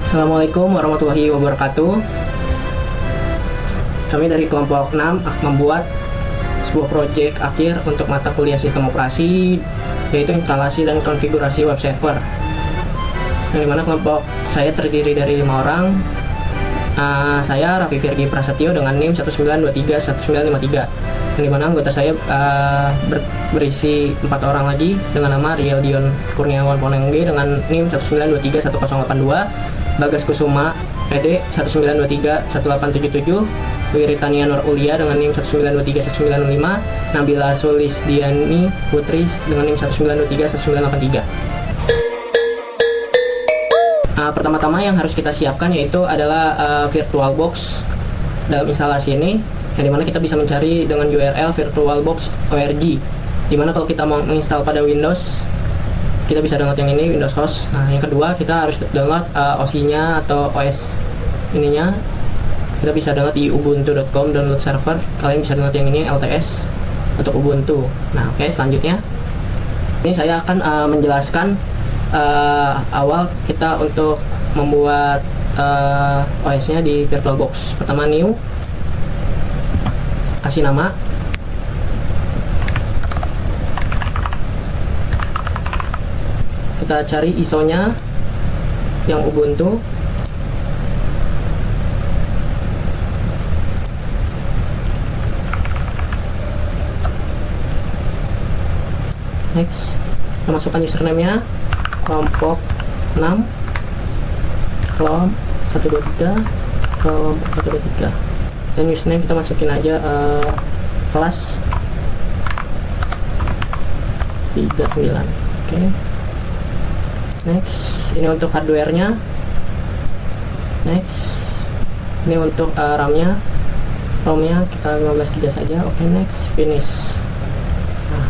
Assalamualaikum warahmatullahi wabarakatuh. Kami dari kelompok 6 akan membuat sebuah proyek akhir untuk mata kuliah sistem operasi, yaitu instalasi dan konfigurasi web server. Yang dimana kelompok saya terdiri dari 5 orang. Saya Raffi Virgi Prasetyo dengan NIM 19231953. Yang dimana anggota saya berisi 4 orang lagi dengan nama Riel Dion Kurniawan Ponengge dengan NIM 19231082, Bagas Kusuma PD 19231877, Wiritania Nur Ulia dengan NIM 19231905, Nabila Sulisdiani Putri dengan NIM 19231983. Pertama-tama yang harus kita siapkan yaitu adalah VirtualBox. Dalam instalasi ini, yang dimana kita bisa mencari dengan URL virtualbox.org, dimana kalau kita mau menginstal pada Windows, kita bisa download yang ini, Windows Host. Nah, yang kedua kita harus download OS-nya atau OS ininya. Kita bisa download di ubuntu.com download server. Kalian bisa download yang ini, LTS untuk Ubuntu. Nah, oke, selanjutnya ini saya akan menjelaskan awal kita untuk membuat OS-nya di VirtualBox. Pertama, new, kasih nama. Kita cari ISO-nya yang Ubuntu. Next, kita masukkan username-nya, kelompok 6 kelompok 123 kelompok 123, dan username kita masukin aja kelas 39. Oke. Next, ini untuk hardware-nya. Next, ini untuk RAM-nya. ROM-nya kita 15 GB saja. Oke, next, finish. Nah,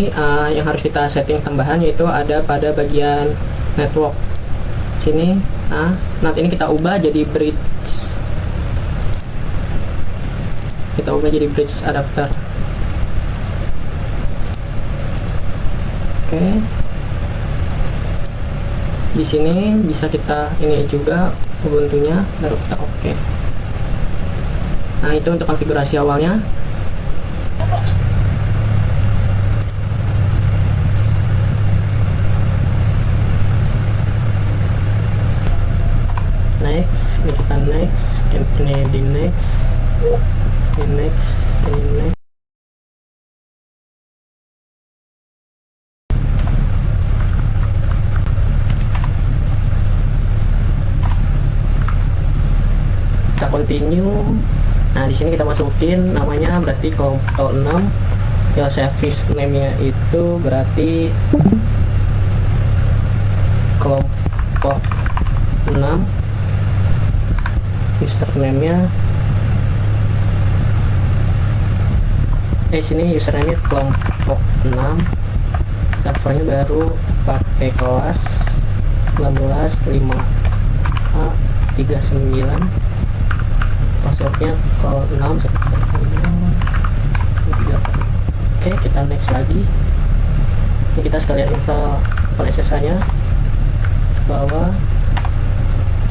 ini yang harus kita setting tambahan yaitu ada pada bagian network sini. Nah, nanti ini kita ubah jadi bridge. Kita ubah jadi bridge adapter. Oke. Di sini bisa kita ini juga Ubuntu-nya, baru kita oke. Nah, itu untuk konfigurasi awalnya. Next, ini kita next, ini di next, ini next, ini next. Kita continue. Nah, di sini kita masukin namanya, berarti kelompok 6. Ya, service name-nya itu berarti kelompok 6. Username-nya sini username kelompok 6. Servernya baru pakai kelas 19.5A39. Passwordnya kalau 6. Oke, kita next lagi. Ini kita sekalian install SSH nya bawah.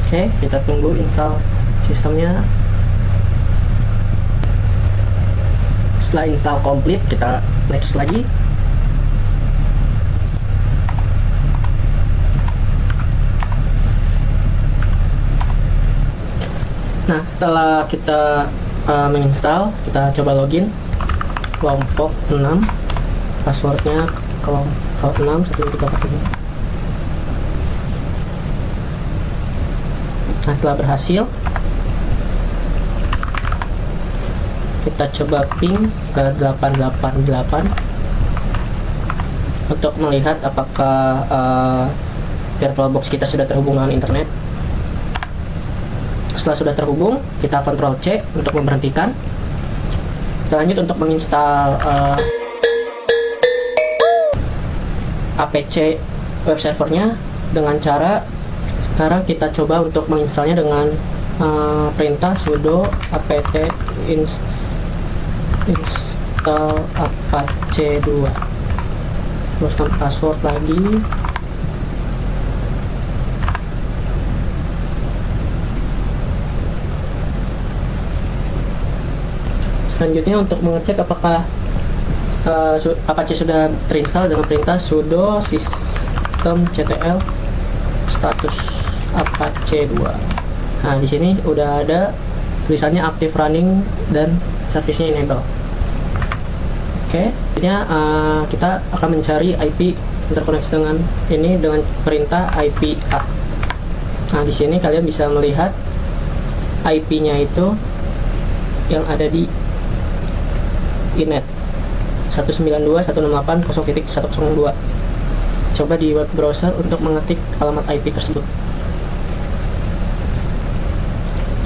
Oke, kita tunggu install sistemnya. Setelah install komplit, kita next lagi. Nah, setelah kita menginstal, kita coba login kelompok 6. Passwordnya kelompok 6 1343. Nah, setelah berhasil, kita coba ping ke 888 untuk melihat apakah VirtualBox kita sudah terhubung dengan internet. Setelah sudah terhubung, kita Ctrl C untuk memberhentikan. Kita lanjut untuk menginstal APC web servernya dengan cara, sekarang kita coba untuk menginstalnya dengan perintah sudo apt install apache 2. Teruskan password lagi. Selanjutnya untuk mengecek apakah Apache sudah terinstall dengan perintah sudo systemctl status Apache 2. Nah, di sini udah ada tulisannya active running dan servisnya enable. Oke, kita akan mencari IP interkoneksi dengan ini dengan perintah IP A. Nah, di sini kalian bisa melihat IP-nya itu yang ada di inet 192.168.0.102. Coba di web browser untuk mengetik alamat IP tersebut.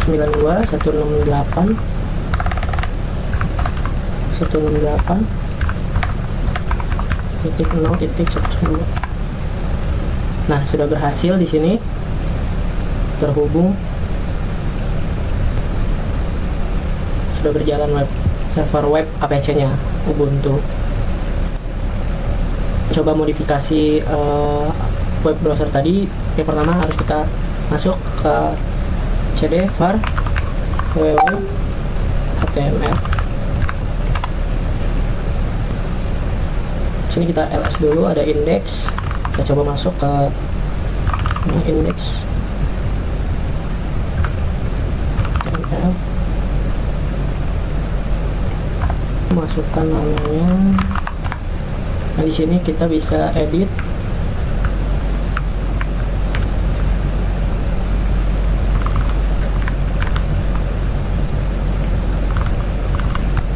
192.168.0.102. Nah, sudah berhasil di sini terhubung, sudah berjalan server web Apache-nya Ubuntu. Coba modifikasi web browser tadi. Yang pertama harus kita masuk ke cd var www.html. Sini kita ls dulu, ada index. Kita coba masuk ke index html, masukkan namanya. Nah, di sini kita bisa edit.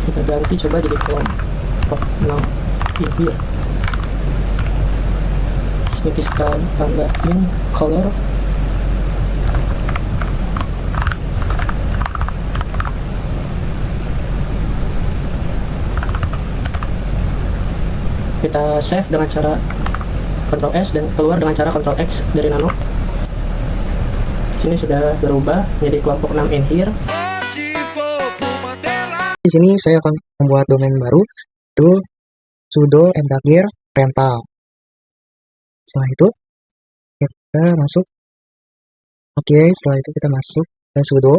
Kita ganti coba jadi kelompok 6 ini. Sini kita tambahin color. Kita save dengan cara Ctrl S dan keluar dengan cara Ctrl X dari nano. Sini sudah berubah menjadi kelompok 6 in here. Di sini saya akan membuat domain baru, itu sudo mkdir rental. Setelah itu kita masuk, setelah itu kita masuk ke sudo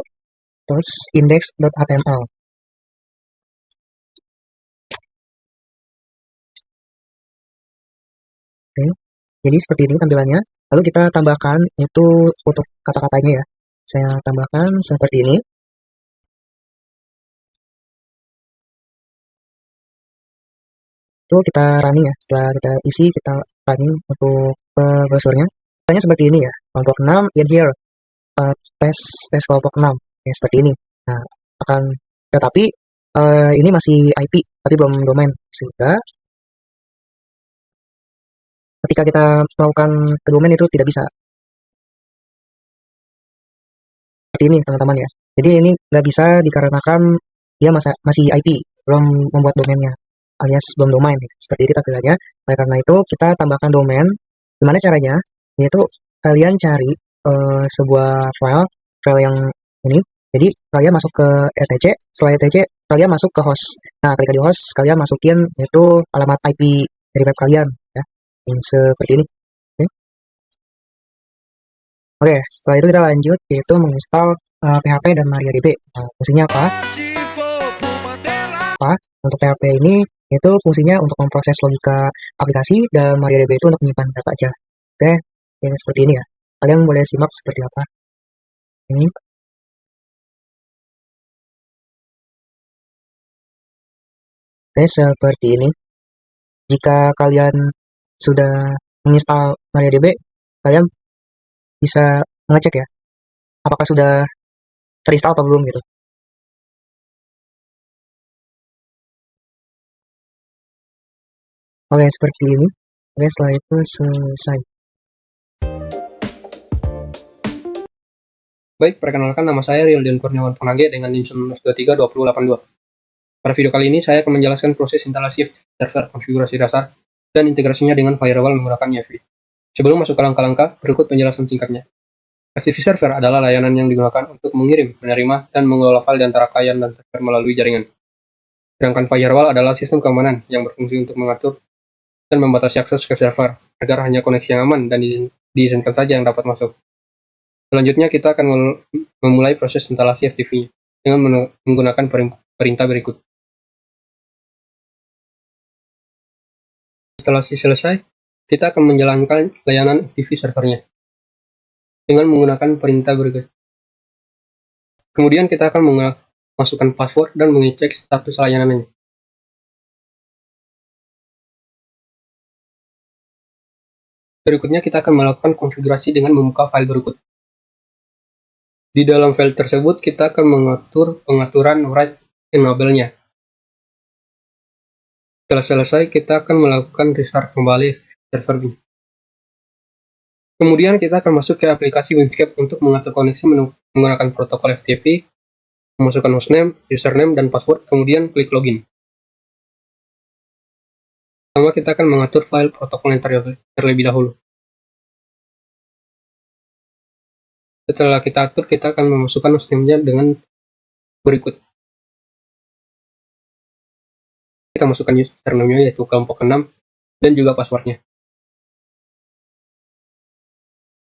terus index.html. Jadi seperti ini tampilannya. Lalu kita tambahkan itu untuk kata-katanya ya. Saya tambahkan seperti ini. Itu kita running ya. Setelah kita isi, kita running untuk browsernya. Tanya seperti ini ya. Kelompok 6 in here. Tes kelompok 6. Ya, seperti ini. Nah, tetapi ini masih IP, tapi belum domain. Sehingga ketika kita melakukan ke domain itu tidak bisa. Seperti ini teman-teman ya. Jadi ini nggak bisa dikarenakan dia masih IP, belum membuat domainnya, alias belum domain. Seperti itu tampilannya. Oleh karena itu kita tambahkan domain. Gimana caranya? Yaitu kalian cari sebuah file yang ini. Jadi kalian masuk ke etc. Setelah etc kalian masuk ke host. Nah, ketika di host kalian masukin yaitu alamat IP dari web kalian ya. Yang seperti ini. Oke, setelah itu kita lanjut yaitu menginstal PHP dan MariaDB. Nah, fungsinya apa? Untuk PHP ini itu fungsinya untuk memproses logika aplikasi dan MariaDB itu untuk menyimpan data aja. Oke, ini seperti ini ya. Kalian boleh simak seperti apa. Ini. Oke, seperti ini. Jika kalian sudah menginstal MariaDB, kalian bisa mengecek ya, apakah sudah terinstall atau belum gitu. Oke, seperti ini. Oke, setelah itu selesai. Baik, perkenalkan nama saya Rildin Kurniawan Panage dengan NIM 19232082. Pada video kali ini saya akan menjelaskan proses instalasi server, konfigurasi dasar, dan integrasinya dengan firewall menggunakan YFI. Sebelum masuk ke langkah-langkah, berikut penjelasan singkatnya. FTP server adalah layanan yang digunakan untuk mengirim, menerima, dan mengelola file di antara klien dan server melalui jaringan. Sedangkan firewall adalah sistem keamanan yang berfungsi untuk mengatur dan membatasi akses ke server, agar hanya koneksi yang aman dan diizinkan saja yang dapat masuk. Selanjutnya kita akan memulai proses instalasi FTP dengan menggunakan perintah berikut. instalasi selesai, kita akan menjalankan layanan FTP servernya dengan menggunakan perintah berikut. Kemudian kita akan memasukkan password dan mengecek status layanannya. Berikutnya kita akan melakukan konfigurasi dengan membuka file berikut. Di dalam file tersebut kita akan mengatur pengaturan write enable-nya. Setelah selesai, kita akan melakukan restart kembali server ini. Kemudian kita akan masuk ke aplikasi Windscape untuk mengatur koneksi menggunakan protokol FTP, memasukkan hostname, username, dan password, kemudian klik login. Pertama kita akan mengatur file protokolnya terlebih dahulu. Setelah kita atur, kita akan memasukkan hostname-nya dengan berikut. Kita masukkan username-nya yaitu kelompok 6 dan juga passwordnya.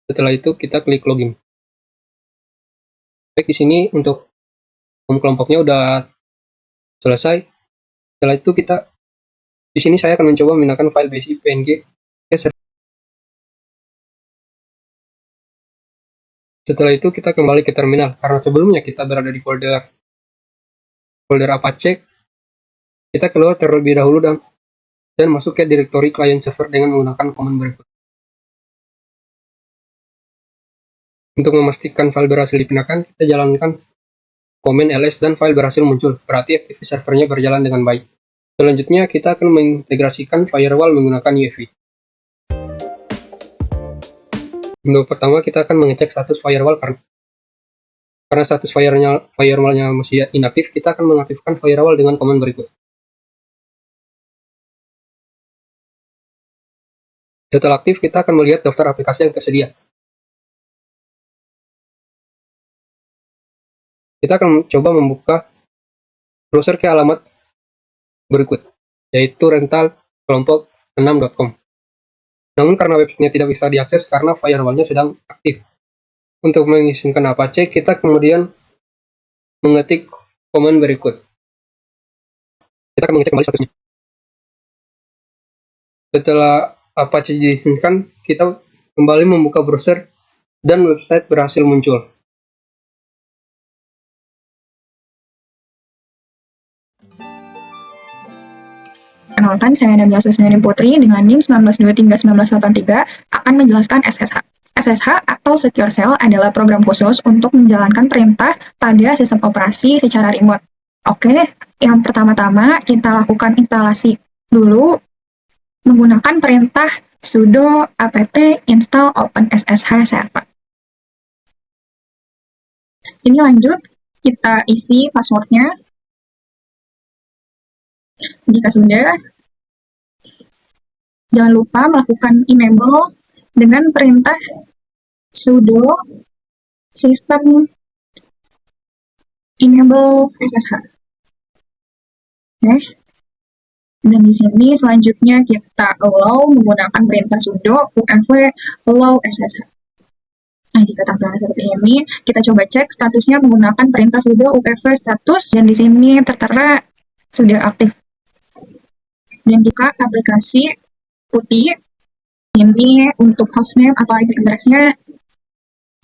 Setelah itu kita klik login. Baik, di sini untuk kelompoknya udah selesai. Setelah itu di sini saya akan mencoba memindahkan file basic PNG ke server. Setelah itu kita kembali ke terminal karena sebelumnya kita berada di folder Apache. Kita keluar terlebih dahulu dan masuk ke direktori client server dengan menggunakan command berikut. Untuk memastikan file berhasil dipindahkan, kita jalankan command ls dan file berhasil muncul, berarti FTP servernya berjalan dengan baik. Selanjutnya, kita akan mengintegrasikan firewall menggunakan UEFI. Untuk pertama, kita akan mengecek status firewall karena status firewallnya masih inaktif, kita akan mengaktifkan firewall dengan command berikut. Setelah aktif, kita akan melihat daftar aplikasi yang tersedia. Kita akan coba membuka browser ke alamat berikut, yaitu rental-kelompok6.com. Namun karena websitenya tidak bisa diakses karena firewall-nya sedang aktif. Untuk mengizinkan Apache, kita kemudian mengetik command berikut. Kita akan mengecek kembali statusnya. Setelah Apache diizinkan, kita kembali membuka browser dan website berhasil muncul. Perkenalkan, saya Nabila Susnani Putri dengan NIM 1923-1983 akan menjelaskan SSH. SSH atau Secure Shell adalah program khusus untuk menjalankan perintah pada sistem operasi secara remote. Oke, yang pertama-tama kita lakukan instalasi dulu menggunakan perintah sudo apt install OpenSSH server. Jadi lanjut, kita isi passwordnya. Jika sudah, jangan lupa melakukan enable dengan perintah sudo system enable SSH. Oke. Dan di sini selanjutnya kita allow menggunakan perintah sudo ufv allow SSH. Nah, jika tampilan seperti ini, kita coba cek statusnya menggunakan perintah sudo ufv status, dan di sini tertera sudah aktif. Dan jika aplikasi putih, ini untuk hostname atau IP address-nya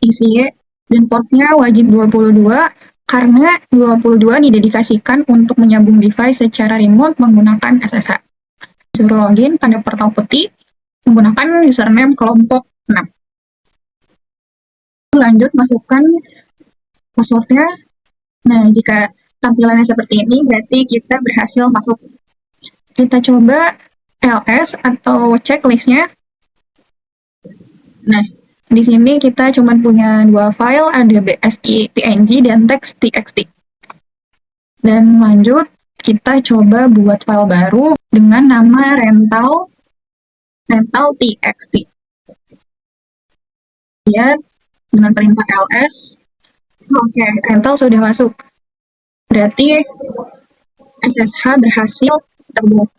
isi, dan portnya wajib 22, karena 22 didedikasikan untuk menyambung device secara remote menggunakan SSH. Suruh login pada portal putih menggunakan username kelompok 6. Lanjut, masukkan passwordnya. Nah, jika tampilannya seperti ini, berarti kita berhasil masuk. Kita coba ls atau checklistnya. Nah, di sini kita cuma punya dua file, ada BSI PNG dan teks TXT. Dan lanjut, kita coba buat file baru dengan nama rental TXT. Lihat dengan perintah ls. Oke, rental sudah masuk. Berarti SSH berhasil terbuka.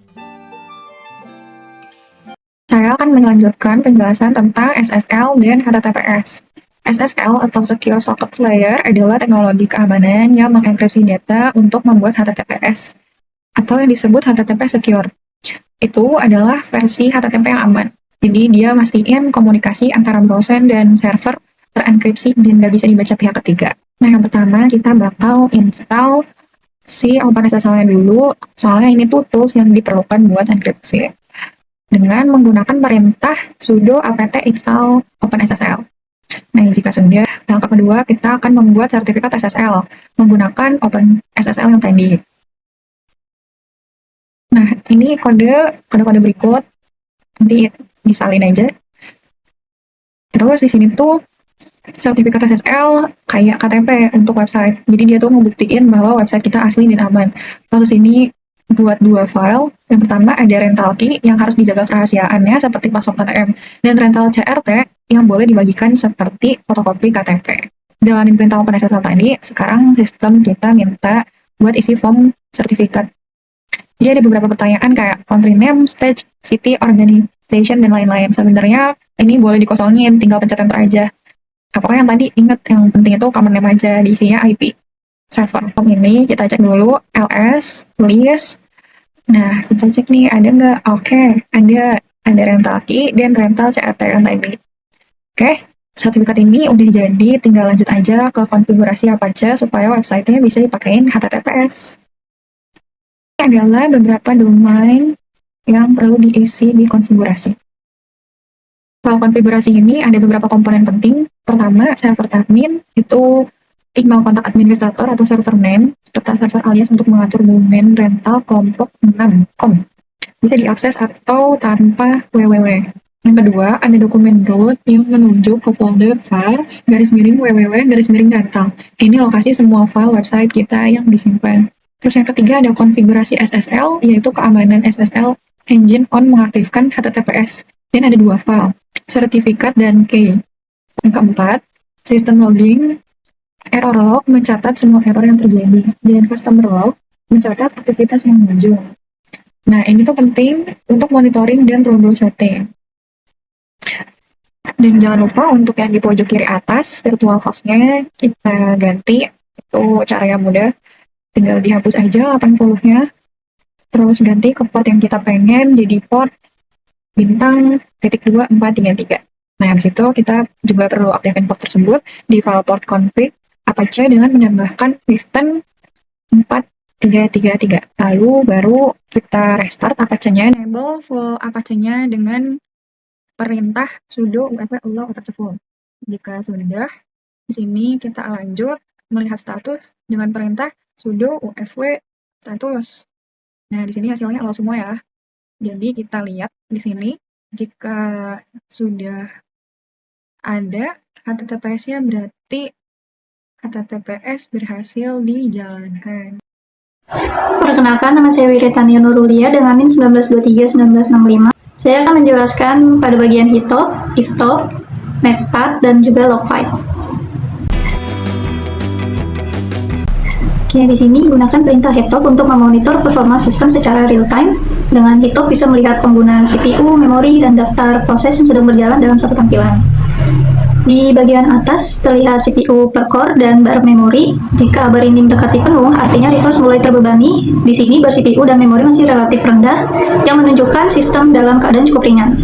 Saya akan melanjutkan penjelasan tentang SSL dan HTTPS. SSL atau Secure Socket Layer adalah teknologi keamanan yang mengenkripsi data untuk membuat HTTPS atau yang disebut HTTP Secure. itu adalah versi HTTP yang aman. Jadi dia mastiin komunikasi antara browser dan server terenkripsi dan nggak bisa dibaca pihak ketiga. Nah, yang pertama kita bakal install si OpenSSL-nya dulu, soalnya ini tuh tools yang diperlukan buat enkripsi. Dengan menggunakan perintah sudo apt install OpenSSL. Nah, jika sudah, langkah kedua kita akan membuat sertifikat SSL menggunakan OpenSSL yang tadi. Nah, ini kode berikut, nanti disalin aja. Terus di sini tuh sertifikat SSL kayak KTP untuk website. Jadi dia tuh ngebuktiin bahwa website kita asli dan aman. Proses ini buat dua file. Yang pertama ada rental key yang harus dijaga kerahasiaannya seperti password ATM, dan rental CRT yang boleh dibagikan seperti fotokopi KTP. Jalanin perintah OpenSSL tadi, sekarang sistem kita minta buat isi form sertifikat. Jadi ada beberapa pertanyaan kayak country name, stage, city, organization, dan lain-lain. Sebenarnya ini boleh dikosongin, tinggal pencet enter aja. Pokoknya yang tadi ingat, yang penting itu common name aja, diisinya IP server. Form ini kita cek dulu ls list. Nah, kita cek nih ada nggak? Oke, ada rental key dan rental CRT yang tadi. Oke, sertifikat ini udah jadi, tinggal lanjut aja ke konfigurasi Apache supaya website-nya bisa dipakein HTTPS. Ini adalah beberapa domain yang perlu diisi di konfigurasi. Kalau konfigurasi ini ada beberapa komponen penting. Pertama, server admin, itu email kontak administrator atau server name, serta server alias untuk mengatur domain rental kelompok 6.com. Bisa diakses atau tanpa www. Yang kedua, ada dokumen root yang menunjuk ke folder var /www/rental. Ini lokasi semua file website kita yang disimpan. Terus yang ketiga ada konfigurasi SSL, yaitu keamanan SSL engine on mengaktifkan HTTPS. Dan ada dua file, sertifikat dan key. Yang keempat, sistem logging, error log mencatat semua error yang terjadi, dan customer log mencatat aktivitas yang muncul. Nah, ini tuh penting untuk monitoring dan troubleshooting. Dan jangan lupa untuk yang di pojok kiri atas, virtual host-nya kita ganti. Itu cara yang mudah, tinggal dihapus aja 80-nya, terus ganti ke port yang kita pengen, jadi port bintang .2433. Nah, habis itu kita juga perlu aktifkan port tersebut di file port config Apache dengan menambahkan listen 4333. Lalu baru kita restart Apache-nya, enable full Apache-nya dengan perintah sudo ufv allow overflow. Jika sudah, di sini kita lanjut melihat status dengan perintah sudo ufv status. Nah, di sini hasilnya allow semua ya. Jadi kita lihat di sini, jika sudah ada HTTPS-nya berarti HTTPS berhasil dijalankan. Perkenalkan, nama saya Wiritania Nurulia dengan NIM 1923-1965. Saya akan menjelaskan pada bagian hitop, iftop, netstat, dan juga log file. Oke, di sini gunakan perintah hitop untuk memonitor performa sistem secara real-time. Dengan hitop bisa melihat pengguna CPU, memori, dan daftar proses yang sedang berjalan dalam satu tampilan. Di bagian atas terlihat CPU per core dan bar memori. Jika bar ini mendekati penuh, artinya resource mulai terbebani. Di sini bar CPU dan memori masih relatif rendah, yang menunjukkan sistem dalam keadaan cukup ringan.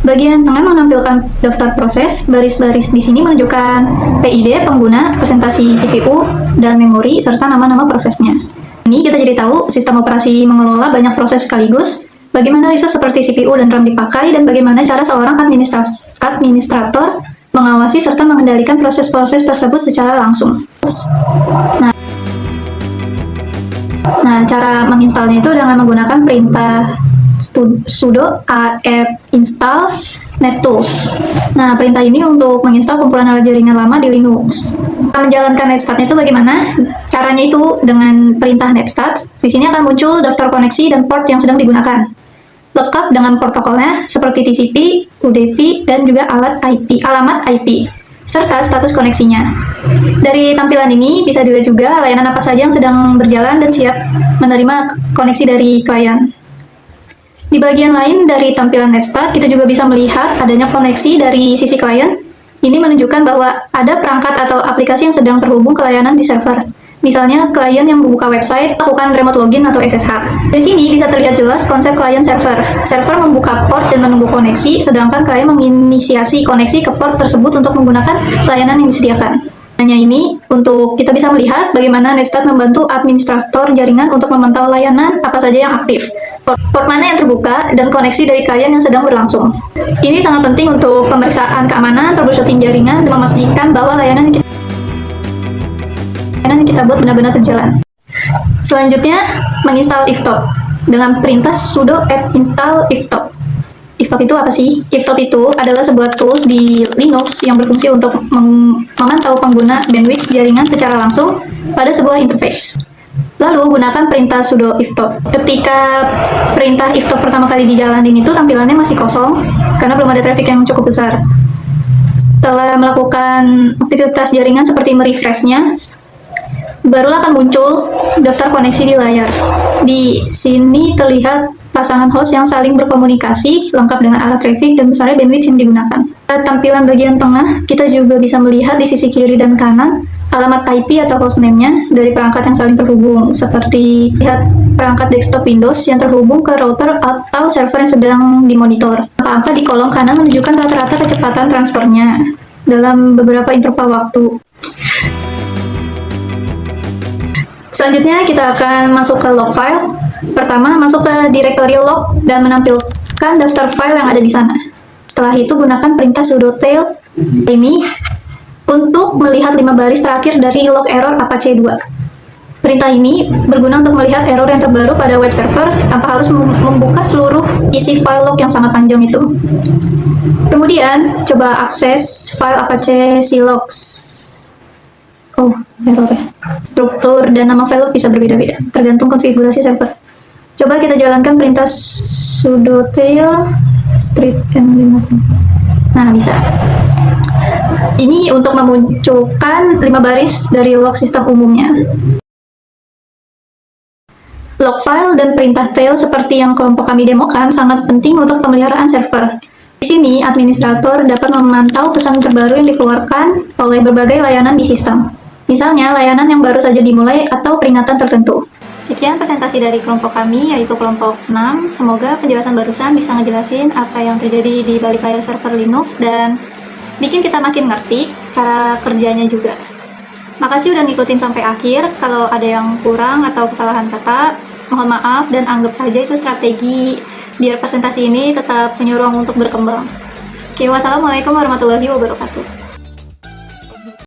Bagian tengah menampilkan daftar proses. Baris-baris di sini menunjukkan PID pengguna, presentasi CPU, dan memori, serta nama-nama prosesnya. Ini kita jadi tahu sistem operasi mengelola banyak proses sekaligus, bagaimana resource seperti CPU dan RAM dipakai, dan bagaimana cara seorang administrator mengawasi serta mengendalikan proses-proses tersebut secara langsung. Nah, cara menginstalnya itu dengan menggunakan perintah sudo apt install nettools. Nah, perintah ini untuk menginstal kumpulan alat jaringan lama di Linux. Menjalankan netstat itu bagaimana? Caranya itu dengan perintah netstat. Di sini akan muncul daftar koneksi dan port yang sedang digunakan, lengkap dengan protokolnya seperti TCP, UDP, dan juga alamat IP, serta status koneksinya. Dari tampilan ini bisa dilihat juga layanan apa saja yang sedang berjalan dan siap menerima koneksi dari klien. Di bagian lain dari tampilan netstat, kita juga bisa melihat adanya koneksi dari sisi klien. Ini menunjukkan bahwa ada perangkat atau aplikasi yang sedang terhubung ke layanan di server. Misalnya, klien yang membuka website lakukan remote login atau SSH. Dari sini bisa terlihat jelas konsep klien server. Server membuka port dan menunggu koneksi, sedangkan klien menginisiasi koneksi ke port tersebut untuk menggunakan layanan yang disediakan. Hanya ini, untuk kita bisa melihat bagaimana Netstat membantu administrator jaringan untuk memantau layanan apa saja yang aktif, port mana yang terbuka, dan koneksi dari klien yang sedang berlangsung. Ini sangat penting untuk pemeriksaan keamanan, troubleshooting jaringan, dan memastikan bahwa layanan yang kita buat benar-benar berjalan. Selanjutnya, menginstal iftop dengan perintah sudo apt install iftop. Iftop itu apa sih? Iftop itu adalah sebuah tools di Linux yang berfungsi untuk memantau pengguna bandwidth jaringan secara langsung pada sebuah interface. Lalu gunakan perintah sudo iftop. Ketika perintah iftop pertama kali dijalanin itu tampilannya masih kosong karena belum ada traffic yang cukup besar. Setelah melakukan aktivitas jaringan seperti merefreshnya, barulah akan muncul daftar koneksi di layar. Di sini terlihat pasangan host yang saling berkomunikasi, lengkap dengan arah traffic dan besarnya bandwidth yang digunakan. Pada tampilan bagian tengah, kita juga bisa melihat di sisi kiri dan kanan alamat IP atau hostname-nya dari perangkat yang saling terhubung, seperti lihat perangkat desktop Windows yang terhubung ke router atau server yang sedang dimonitor. Angka-angka di kolom kanan menunjukkan rata-rata kecepatan transfernya dalam beberapa interval waktu. Selanjutnya kita akan masuk ke log file. Pertama, masuk ke directory log dan menampilkan daftar file yang ada di sana. Setelah itu gunakan perintah sudo tail ini untuk melihat 5 baris terakhir dari log error Apache 2. Perintah ini berguna untuk melihat error yang terbaru pada web server tanpa harus membuka seluruh isi file log yang sangat panjang itu. Kemudian, coba akses file Apache clogs. Oh, error ya. Struktur dan nama file bisa berbeda-beda, tergantung konfigurasi server. Coba kita jalankan perintah sudo tail strip n5. Nah, bisa. Ini untuk memunculkan 5 baris dari log sistem umumnya. Log file dan perintah tail seperti yang kelompok kami demokan sangat penting untuk pemeliharaan server. Di sini, administrator dapat memantau pesan terbaru yang dikeluarkan oleh berbagai layanan di sistem. Misalnya, layanan yang baru saja dimulai atau peringatan tertentu. Sekian presentasi dari kelompok kami, yaitu kelompok 6. Semoga penjelasan barusan bisa ngejelasin apa yang terjadi di balik layar server Linux dan bikin kita makin ngerti cara kerjanya juga. Makasih udah ngikutin sampai akhir. Kalau ada yang kurang atau kesalahan kata, mohon maaf dan anggap aja itu strategi biar presentasi ini tetap punya ruang untuk berkembang. Oke, wassalamualaikum warahmatullahi wabarakatuh.